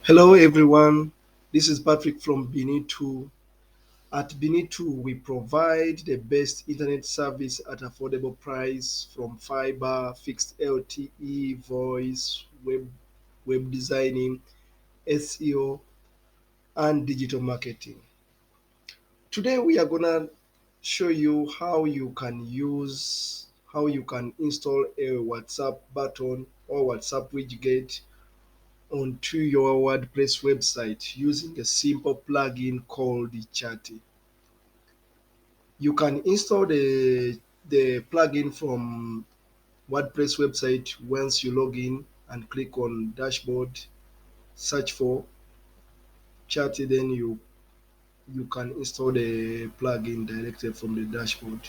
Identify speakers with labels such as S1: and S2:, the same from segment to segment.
S1: Hello everyone, this is Patrick from Binitoo. At Binitoo, we provide the best internet service at affordable price from fiber, fixed LTE, voice, web designing, SEO, and digital marketing. Today we are gonna show you how you can install a WhatsApp button or WhatsApp widget onto your WordPress website using a simple plugin called chatty. You can install the plugin from WordPress website once you log in and click on dashboard, search for chatty, then you can install the plugin directly from the dashboard.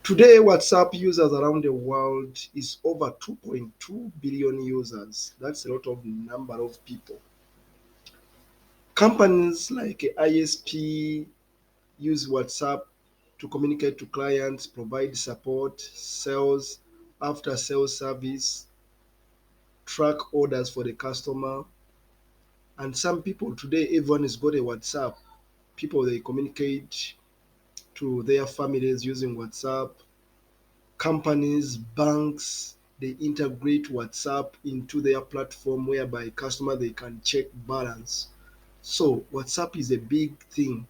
S1: Today, WhatsApp users around the world is over 2.2 billion users. That's a lot of number of people. Companies like ISP use WhatsApp to communicate to clients, provide support, sales, after sales service, track orders for the customer. And some people today, everyone has got a WhatsApp. People they communicate to their families using WhatsApp. Companies, banks, they integrate WhatsApp into their platform whereby customer they can check balance. So WhatsApp is a big thing.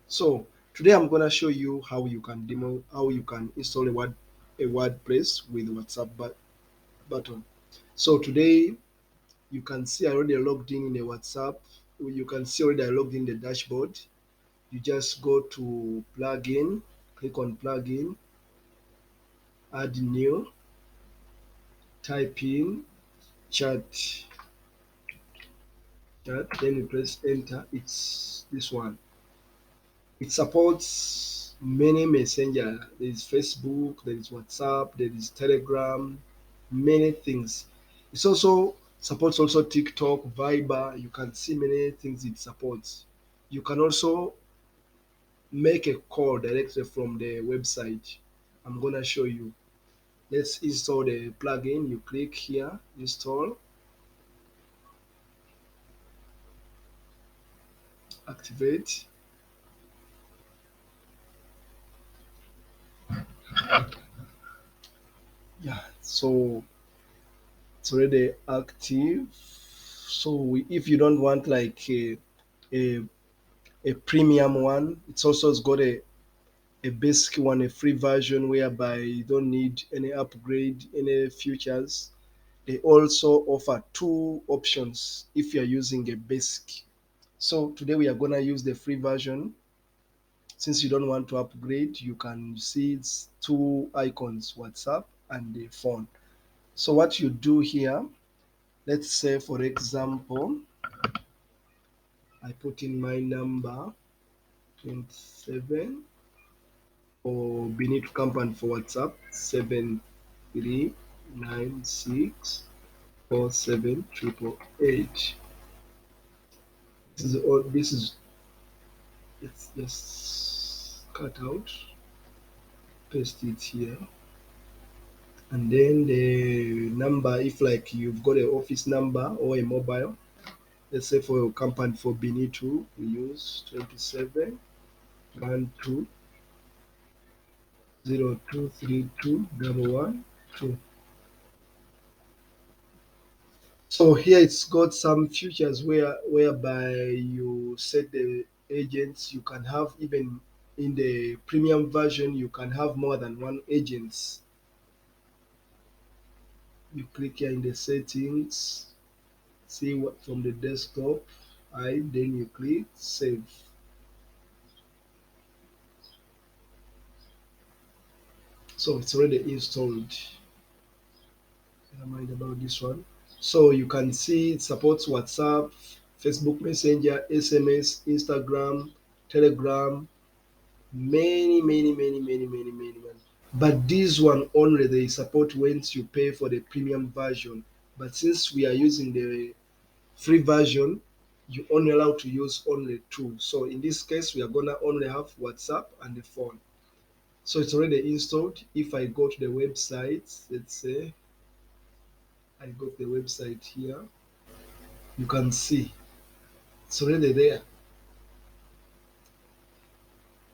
S1: So today I'm gonna show you how you can install a WordPress with WhatsApp button. So today you can see I already logged in a WhatsApp. You can see already I logged in the dashboard. You just go to plugin, click on plugin, add new, type in chat, then you press enter. It's this one. It supports many messenger. There is Facebook, there is WhatsApp, there is Telegram, many things. It also supports also TikTok, Viber. You can see many things it supports. You can also make a call directly from the website. I'm gonna show you. Let's install the plugin. You click here, install, activate. Yeah, so it's already active. So if you don't want like a a premium one. It's also got a basic one, a free version whereby you don't need any upgrade, any features. They also offer two options if you're using a basic. So today we are gonna use the free version. Since you don't want to upgrade, you can see it's two icons, WhatsApp and the phone. So what you do here, let's say for example, I put in my number 27 or Binitoo company for WhatsApp 73964788. This is all. This is let's just cut out, paste it here, and then the number. If like you've got an office number or a mobile, let's say for your company for Binitoo, we use 2712023211. So here it's got some features whereby you set the agents. You can have even in the premium version you can have more than one agents. You click here in the settings, see what from the desktop, then you click save. So it's already installed. Never mind about this one. So you can see it supports WhatsApp, Facebook Messenger, SMS, Instagram, Telegram, many. But this one only they support once you pay for the premium version. But since we are using the free version, you only allowed to use only two. So in this case, we are gonna only have WhatsApp and the phone. So it's already installed. If I go to the website, let's say I go to the website here. You can see it's already there.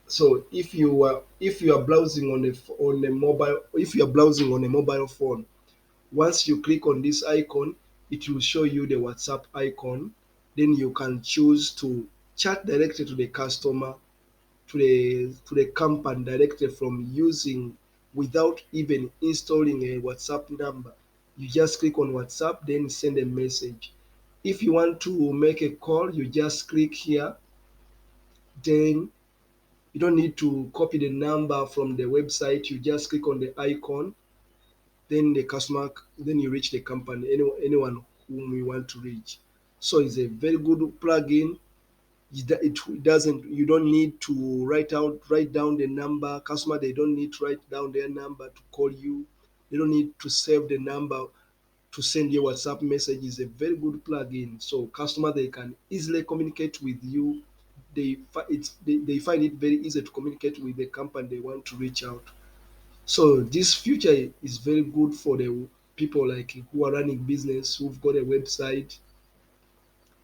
S1: So if you are browsing on a mobile, if you are browsing on a mobile phone, once you click on this icon, it will show you the WhatsApp icon. Then you can choose to chat directly to the customer, to the company directly from using, without even installing a WhatsApp number. You just click on WhatsApp, then send a message. If you want to make a call, you just click here. Then you don't need to copy the number from the website. You just click on the icon, then the customer, then you reach the company, anyone whom you want to reach. So it's a very good plugin. It doesn't, you don't need to write down the number. Customer, they don't need to write down their number to call you. They don't need to save the number to send you a WhatsApp message. Is a very good plugin. So customer, they can easily communicate with you. They find it very easy to communicate with the company they want to reach out. So this future is very good for the people like who are running business, who've got a website.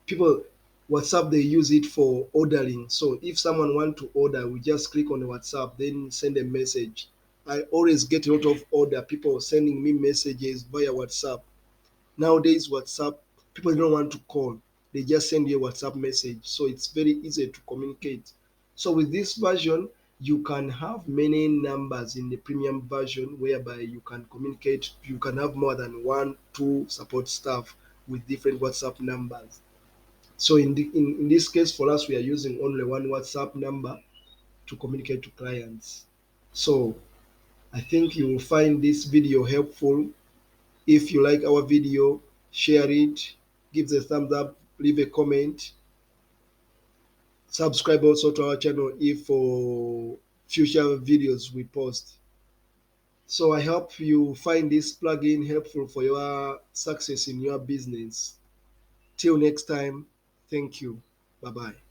S1: People, WhatsApp, they use it for ordering. So if someone want to order, we just click on the WhatsApp, then send a message. I always get a lot of order, people sending me messages via WhatsApp. Nowadays, WhatsApp, people don't want to call. They just send you a WhatsApp message. So it's very easy to communicate. So with this version, you can have many numbers in the premium version whereby you can communicate. You can have more than one, two support staff with different WhatsApp numbers. So in this case, for us, we are using only one WhatsApp number to communicate to clients. So I think you will find this video helpful. If you like our video, share it, give the thumbs up, leave a comment, subscribe also to our channel if for future videos we post. So I hope you find this plugin helpful for your success in your business. Till next time, thank you. Bye bye.